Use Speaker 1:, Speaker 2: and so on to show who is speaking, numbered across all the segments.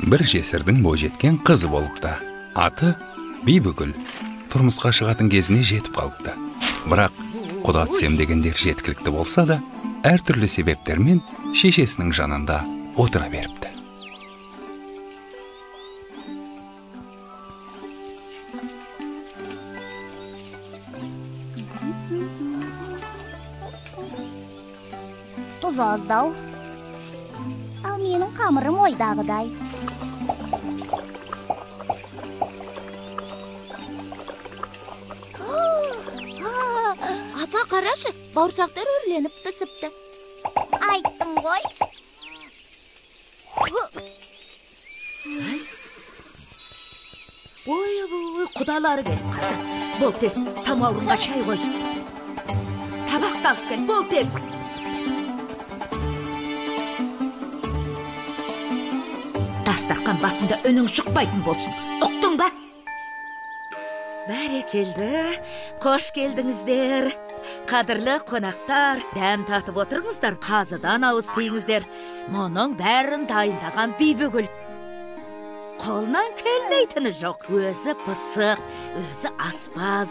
Speaker 1: Bir жесірдің бойжеткен қызы болыпты. Аты Бибігүл. Тұрмысқа шығатын кезіне жетіп қалыпты. Бірақ құда түсем дегендер жеткілікті болса да, әртүрлі себептермен шешесінің жанында отыра беріпті.
Speaker 2: Тұз аздау. Ал менің қамырым ойдағыдай.
Speaker 3: Апа, қарашы, бауырсақтар өрленіп пісіпті.
Speaker 2: Айттым ғой.
Speaker 4: Ой, құдалары келіп қалды. Бол тез, самауырынға шай қой. Табақты алып кел, бол тез. Дастархан басында үнің шықпайтын болсын. Ұқтың ба? Бәрекелді, қош келдіңіздер. Қадірлі қонақтар, дәм татып отырыңыздар, қазыдан ауыз тиіңіздер. Мұның бәрін дайындаған Бибігүл. Қолынан келмейтіні жоқ. Өзі пысық, өзі аспаз,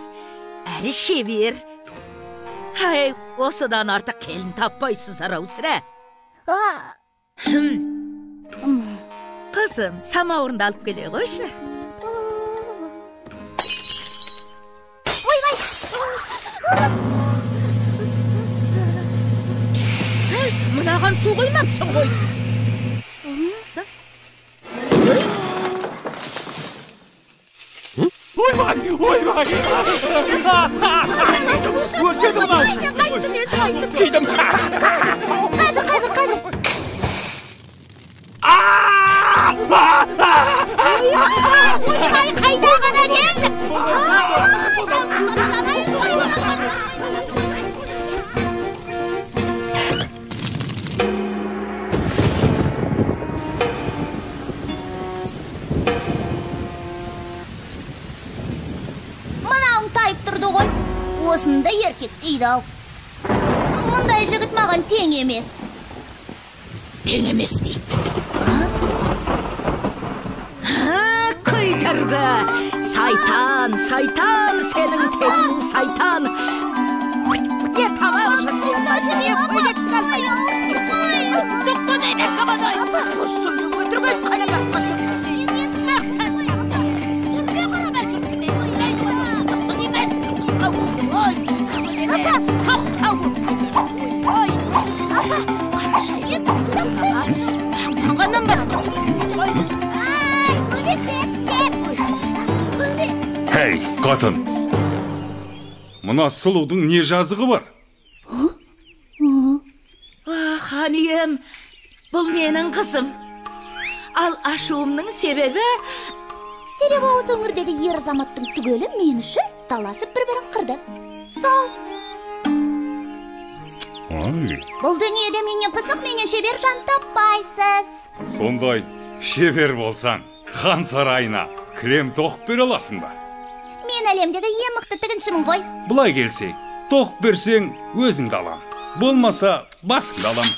Speaker 4: әрі шебер. Ай, осыдан артық келін таппайсыздар ау сірә. Қызым, самауырынды алып келе қойшы. Мынаған су қоймапсың ғой.
Speaker 5: Ойбай! Өртеді ғой! Кейдім!
Speaker 2: Қазір. Қайда ғана келді? Мынауың тайып тұрды ғой. Осында еркек дейді ау. Мұндай жігіт маған тең емес.
Speaker 4: Тең емес дейді. Көйтіргі! Сайтан, сенің теңің сайтан. Не тамақ жасауын өзіне көйлек қалмай. Тұқпын әймек қабадай. Осыны өтіргет қаламасқа.
Speaker 1: Хей, қатын! Мұна сұлудың не жазығы бар?
Speaker 4: Ханием, бұл менің қызым. Ал ашуымның себебі...
Speaker 2: Себебі осы өңірдегі ер азаматтың түгелі мен үшін таласып бір-бірін қырды. Сол. Бұл дүниеде менен пысық, менен шебер жан таппайсыз.
Speaker 1: Сондай шебер болсаң, хан сарайына кілем тоқып бере аласың ба?
Speaker 2: Мен әлемдегі ең мықты тігіншімін ғой.
Speaker 1: Бұлай келсек, тоқып берсең өзіңді алам. Болмаса басыңды алам.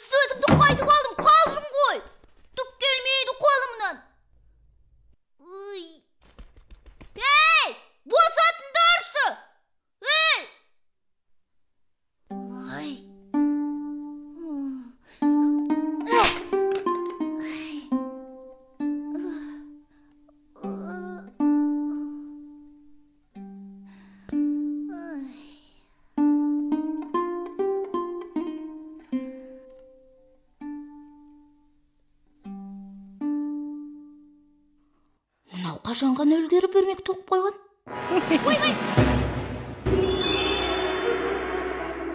Speaker 2: Сөзімді қайтып алдым, қалжың ғой. Түк келмейді қолымнан. Ей, босатыңдаршы! Ей! Ой. Мынау қашанған өлгері бермек тоқып қойған?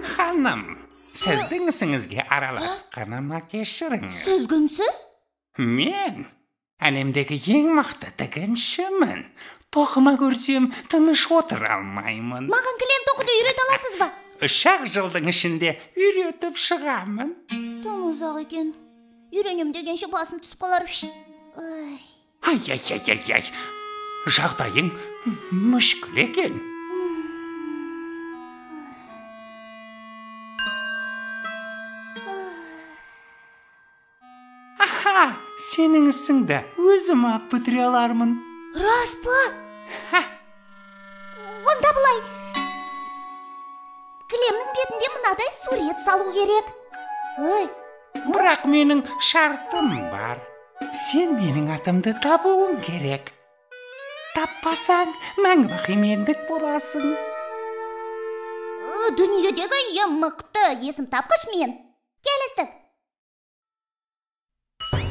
Speaker 6: Ханым, сіздің ісіңізге араласқаныма кешіріңіз.
Speaker 2: Сіз кімсіз?
Speaker 6: Мен әлемдегі ең мықты тігіншімін. тоқыма көрсем тыныш отыра алмаймын.
Speaker 2: Маған кілем тоқуды үйрете аласыз ба?
Speaker 6: 3 жылдың ішінде үйретіп шығамын.
Speaker 2: Тым ұзақ екен. Үйренем дегенше басым түсіп қалар.
Speaker 6: Ай. Жағдайың мүшкіл екен. Аха, сенің ісіңді өзім ақ бітіре алармын.
Speaker 2: Рас па? Онда бұлай. Кілемнің бетінде мынадай сурет салу керек.
Speaker 6: Бірақ менің шартым бар. Сен менің атымды табуың керек. Таппасаң, мәңгі бақи мендік боласың.
Speaker 2: Дүниедегі ең мықты есім тапқыш мен. Келістік.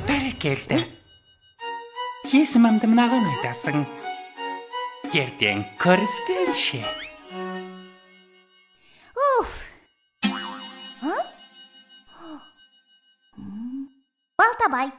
Speaker 6: Бәрекелді. Есімімді мынаған айтасың. Ертең көріскенше.
Speaker 2: Балтабай.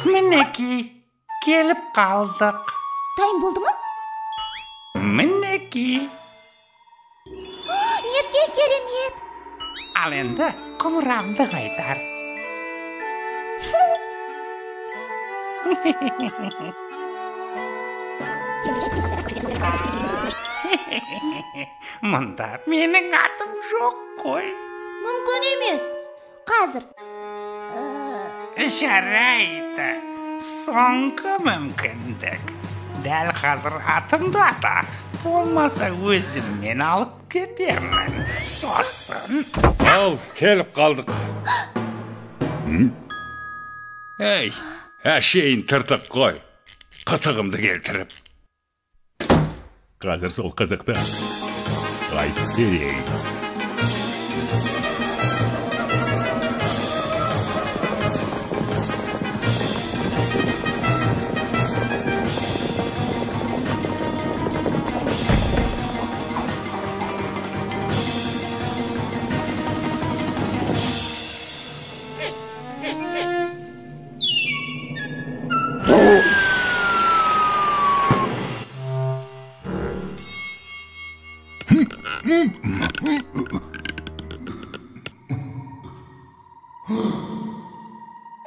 Speaker 6: Мінеки, келіп қалдық.
Speaker 2: Дайын болды ма?
Speaker 6: Мінеки.
Speaker 2: Нетке керемет.
Speaker 6: Ал енді құмырамды қайтар. Мұнда менің атым жоқ қой.
Speaker 2: Мүмкін емес. Қазір.
Speaker 6: Жарайды. Соңғы мүмкіндік. Дәл қазір атымды ата. Болмаса өзіммен алып кетемін. Сосын.
Speaker 1: Ал, келіп қалдық. Ей, әшейін тыртық қой. Қытығымды келтіріп.
Speaker 5: Қазір сол қызықты айтып берейін.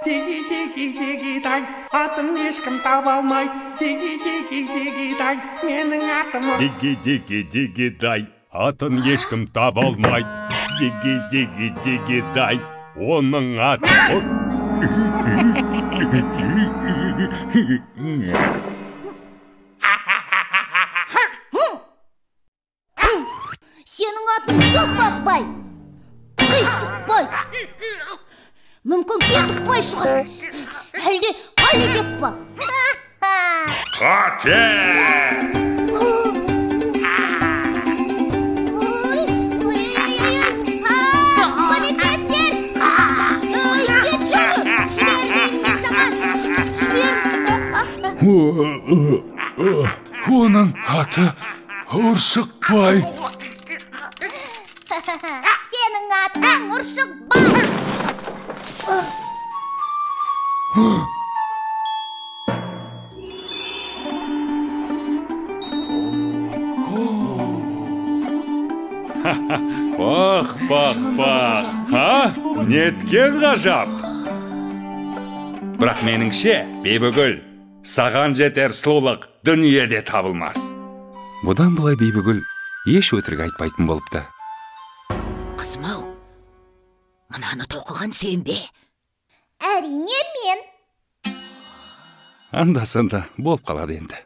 Speaker 6: Диги-диги-диги-дай, атым ешкім таба алмайды. Диги-диги-диги-дай, менің атым.
Speaker 5: Диги-диги-диги-дай, атын ешкім таба алмайды. Диги-диги-диги-дай, оның аты.
Speaker 2: Сенің атын Соқпақбай. Қисықбай. Мүмкін Кетікбай шығар. Әлде Қалибек па?
Speaker 1: Қате! Оның аты Ұршықбай.
Speaker 2: Сенің атың Ұршықбай.
Speaker 1: Бақ, неткен ғажап. Бірақ меніңше, Бибігүл, саған жетер сұлулық дүниеде табылмас. Бұдан былай Бибігүл еш өтірік айтпайтын болыпты.
Speaker 4: Қызым-ау, мынаны тоқыған сен бе?
Speaker 2: Әрине мен.
Speaker 1: Анда-санда болып қалады енді.